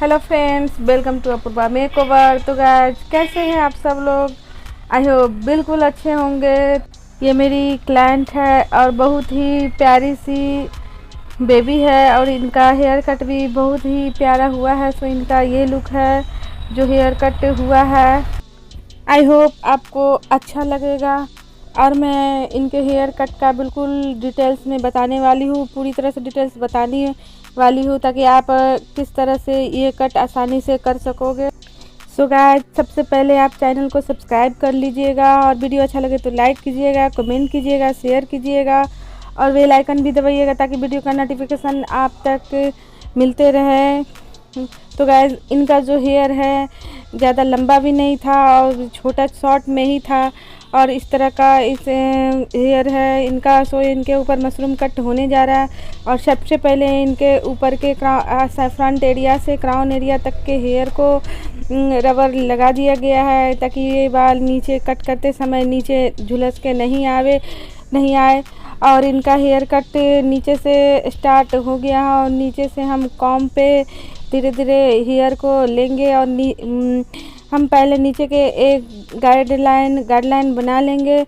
Hello friends, welcome to Apoorva makeover. तो guys, कैसे हैं आप सब लोग? आई होप बिल्कुल अच्छे होंगे। ये मेरी क्लाइंट है और बहुत ही प्यारी सी बेबी है और इनका हेयर कट भी बहुत ही प्यारा हुआ है। सो इनका ये लुक है जो हेयर कट हुआ है। आई होप आपको अच्छा लगेगा और मैं इनके हेयर कट का बिल्कुल डिटेल्स में बताने वाली हूँ, पूरी तरह से डिटेल्स बताने वाली हूँ ताकि आप किस तरह से ये कट आसानी से कर सकोगे। सो गाइस, सबसे पहले आप चैनल को सब्सक्राइब कर लीजिएगा और वीडियो अच्छा लगे तो लाइक कीजिएगा, कमेंट कीजिएगा, शेयर कीजिएगा और बेल आइकन भी दबाइएगा ताकि वीडियो का नोटिफिकेशन आप तक मिलते रहे। तो गाइस, इनका जो हेयर है ज़्यादा लंबा भी नहीं था और छोटा शॉर्ट में ही था और इस तरह का इस हेयर है इनका। सो इनके ऊपर मशरूम कट होने जा रहा है और सबसे पहले इनके ऊपर के फ्रंट एरिया से क्राउन एरिया तक के हेयर को रबर लगा दिया गया है ताकि ये बाल नीचे कट करते समय नीचे झुलस के नहीं आए। और इनका हेयर कट नीचे से स्टार्ट हो गया है और नीचे से हम कॉम्ब पे धीरे धीरे हेयर को लेंगे और हम पहले नीचे के एक गाइडलाइन बना लेंगे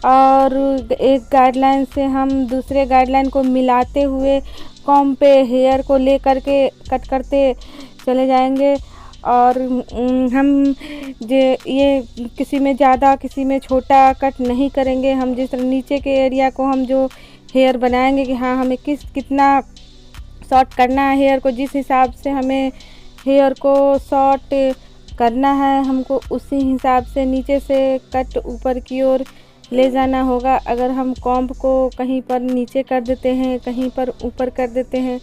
और एक गाइडलाइन से हम दूसरे गाइडलाइन को मिलाते हुए कॉम्ब पे हेयर को ले करके कट करते चले जाएंगे। और हम ये किसी में ज़्यादा किसी में छोटा कट नहीं करेंगे। हम जिस तरह नीचे के एरिया को हम जो हेयर बनाएंगे कि हाँ हमें कितना शॉर्ट करना है हेयर को, जिस हिसाब से हमें हेयर को शॉर्ट करना है हमको उसी हिसाब से नीचे से कट ऊपर की ओर ले जाना होगा। अगर हम कॉम्ब को कहीं पर नीचे कर देते हैं, कहीं पर ऊपर कर देते हैं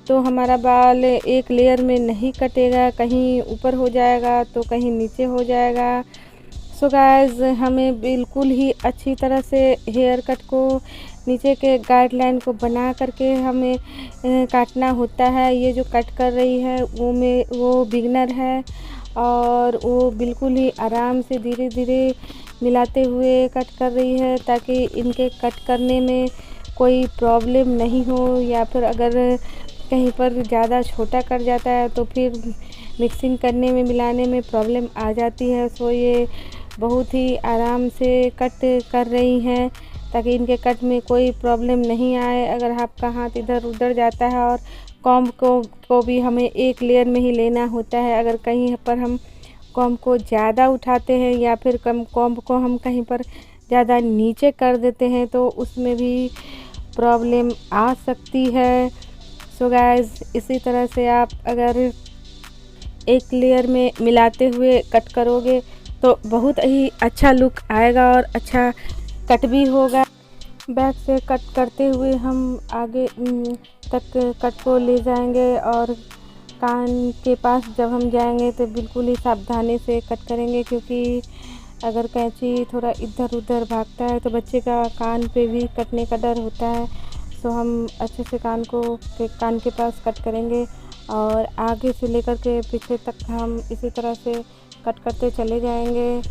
तो हमारा बाल एक लेयर में नहीं कटेगा, कहीं ऊपर हो जाएगा तो कहीं नीचे हो जाएगा। सो गाइस, हमें बिल्कुल ही अच्छी तरह से हेयर कट को नीचे के गाइडलाइन को बना करके हमें काटना होता है। ये जो कट कर रही है वो बिगनर है और वो बिल्कुल ही आराम से धीरे धीरे मिलाते हुए कट कर रही है ताकि इनके कट करने में कोई प्रॉब्लम नहीं हो, या फिर अगर कहीं पर ज़्यादा छोटा कट जाता है तो फिर मिक्सिंग करने में मिलाने में प्रॉब्लम आ जाती है। सो ये बहुत ही आराम से कट कर रही हैं ताकि इनके कट में कोई प्रॉब्लम नहीं आए। अगर आपका हाथ इधर उधर जाता है और कॉम्ब को भी हमें एक लेयर में ही लेना होता है। अगर कहीं पर हम कॉम्ब को ज़्यादा उठाते हैं या फिर कॉम्ब को हम कहीं पर ज़्यादा नीचे कर देते हैं तो उसमें भी प्रॉब्लम आ सकती है। सो गाइस, इसी तरह से आप अगर एक लेयर में मिलाते हुए कट करोगे तो बहुत ही अच्छा लुक आएगा और अच्छा कट भी होगा। बैक से कट करते हुए हम आगे तक कट को ले जाएंगे और कान के पास जब हम जाएंगे तो बिल्कुल ही सावधानी से कट करेंगे, क्योंकि अगर कैंची थोड़ा इधर उधर भागता है तो बच्चे का कान पे भी कटने का डर होता है। तो हम अच्छे से कान के पास कट करेंगे और आगे से लेकर के पीछे तक हम इसी तरह से कट करते चले जाएंगे।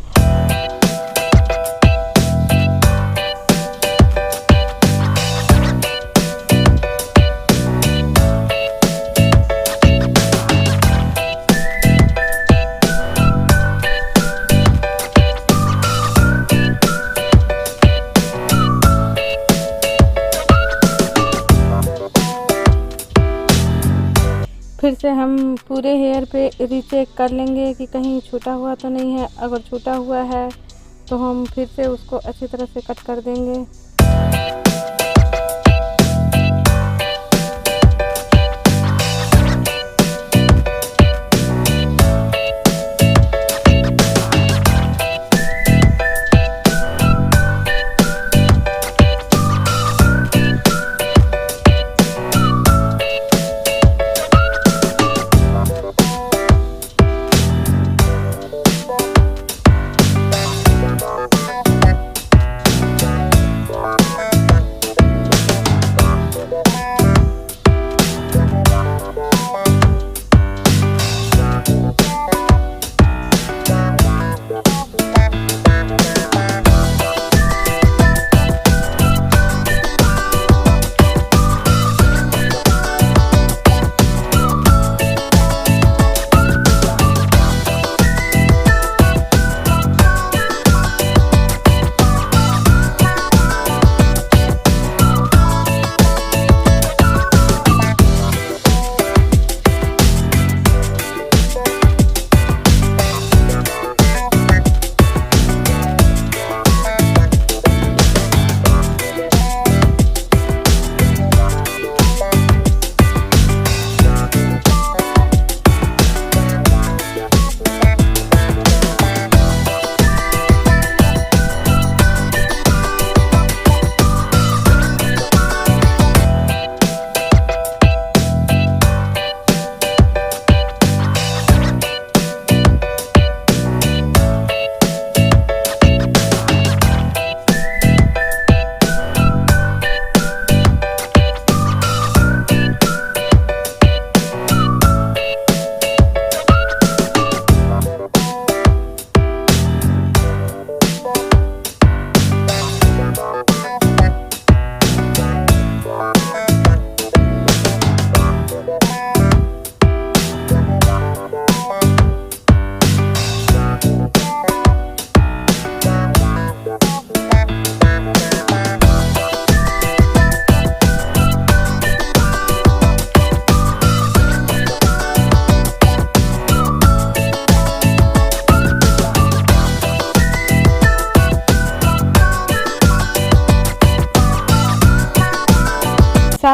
फिर से हम पूरे हेयर पे रीचेक कर लेंगे कि कहीं छोटा हुआ तो नहीं है। अगर छोटा हुआ है तो हम फिर से उसको अच्छी तरह से कट कर देंगे।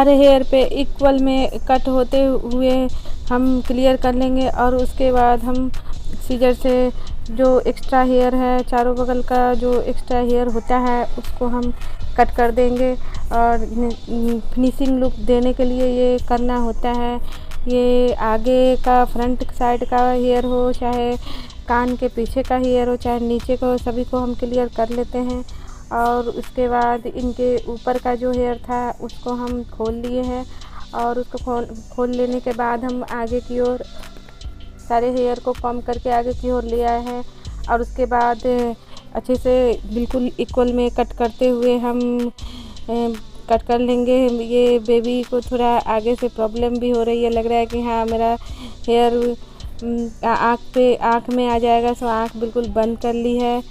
सारे हेयर पे इक्वल में कट होते हुए हम क्लियर कर लेंगे। और उसके बाद हम सीजर से जो एक्स्ट्रा हेयर है, चारों बगल का जो एक्स्ट्रा हेयर होता है उसको हम कट कर देंगे। और फिनिशिंग लुक देने के लिए ये करना होता है। ये आगे का फ्रंट साइड का हेयर हो, चाहे कान के पीछे का हेयर हो, चाहे नीचे का हो, सभी को हम क्लियर कर लेते हैं। और उसके बाद इनके ऊपर का जो हेयर था उसको हम खोल लिए हैं। और उसको खोल लेने के बाद हम आगे की ओर सारे हेयर को कम करके आगे की ओर ले आए हैं। और उसके बाद अच्छे से बिल्कुल इक्वल में कट करते हुए हम कट कर लेंगे। ये बेबी को थोड़ा आगे से प्रॉब्लम भी हो रही है, लग रहा है कि हाँ मेरा हेयर आँख में आ जाएगा, सो आँख बिल्कुल बंद कर ली है।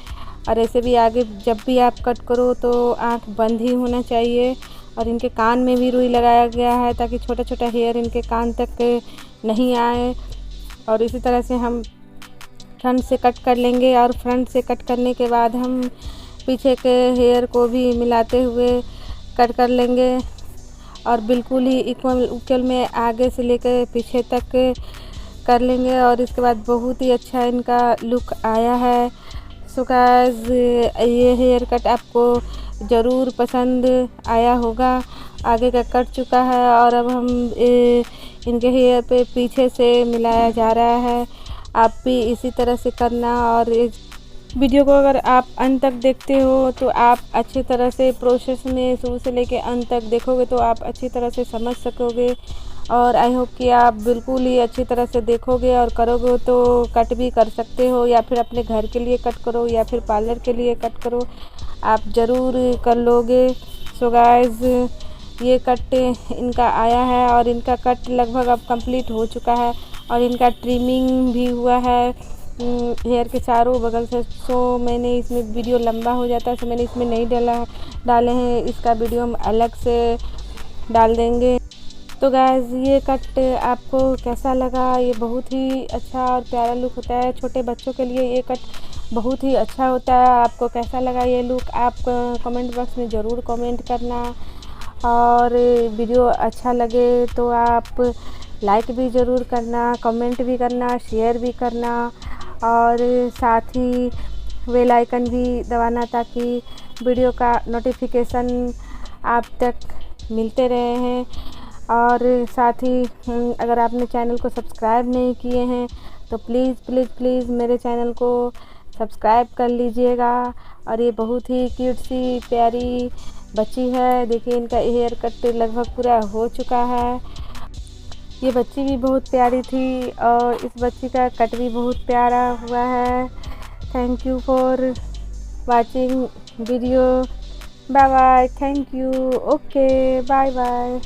और ऐसे भी आगे जब भी आप कट करो तो आँख बंद ही होना चाहिए। और इनके कान में भी रुई लगाया गया है ताकि छोटा छोटा हेयर इनके कान तक नहीं आए। और इसी तरह से हम फ्रंट से कट कर लेंगे। और फ्रंट से कट करने के बाद हम पीछे के हेयर को भी मिलाते हुए कट कर लेंगे। और बिल्कुल ही इक्वल में आगे से लेकर पीछे तक कर लेंगे। और इसके बाद बहुत ही अच्छा इनका लुक आया है। सो गाइस, ये हेयर कट आपको ज़रूर पसंद आया होगा। आगे का कट चुका है और अब हम इनके हेयर पे पीछे से मिलाया जा रहा है। आप भी इसी तरह से करना। और इस वीडियो को अगर आप अंत तक देखते हो तो आप अच्छी तरह से प्रोसेस में शुरू से लेके अंत तक देखोगे तो आप अच्छी तरह से समझ सकोगे। और आई होप कि आप बिल्कुल ही अच्छी तरह से देखोगे और करोगे तो कट भी कर सकते हो, या फिर अपने घर के लिए कट करो या फिर पार्लर के लिए कट करो, आप ज़रूर कर लोगे। सो गाइस, ये कट इनका आया है और इनका कट लगभग अब कंप्लीट हो चुका है। और इनका ट्रिमिंग भी हुआ है हेयर के चारों बगल से। सो मैंने इसमें वीडियो लंबा हो जाता है, सो मैंने इसमें नहीं डाले हैं। इसका वीडियो हम अलग से डाल देंगे। तो गाइस, ये कट आपको कैसा लगा? ये बहुत ही अच्छा और प्यारा लुक होता है। छोटे बच्चों के लिए ये कट बहुत ही अच्छा होता है। आपको कैसा लगा ये लुक? आप कमेंट बॉक्स में ज़रूर कमेंट करना। और वीडियो अच्छा लगे तो आप लाइक भी ज़रूर करना, कमेंट भी करना, शेयर भी करना। और साथ ही बेल आइकन भी दबाना ताकि वीडियो का नोटिफिकेशन आप तक मिलते रहे हैं। और साथ ही अगर आपने चैनल को सब्सक्राइब नहीं किए हैं तो प्लीज़ प्लीज़ प्लीज़ मेरे चैनल को सब्सक्राइब कर लीजिएगा। और ये बहुत ही क्यूट सी प्यारी बच्ची है। देखिए, इनका हेयर कट लगभग पूरा हो चुका है। ये बच्ची भी बहुत प्यारी थी और इस बच्ची का कट भी बहुत प्यारा हुआ है। Thank you for watching video. Bye bye. Thank you. Okay, bye bye.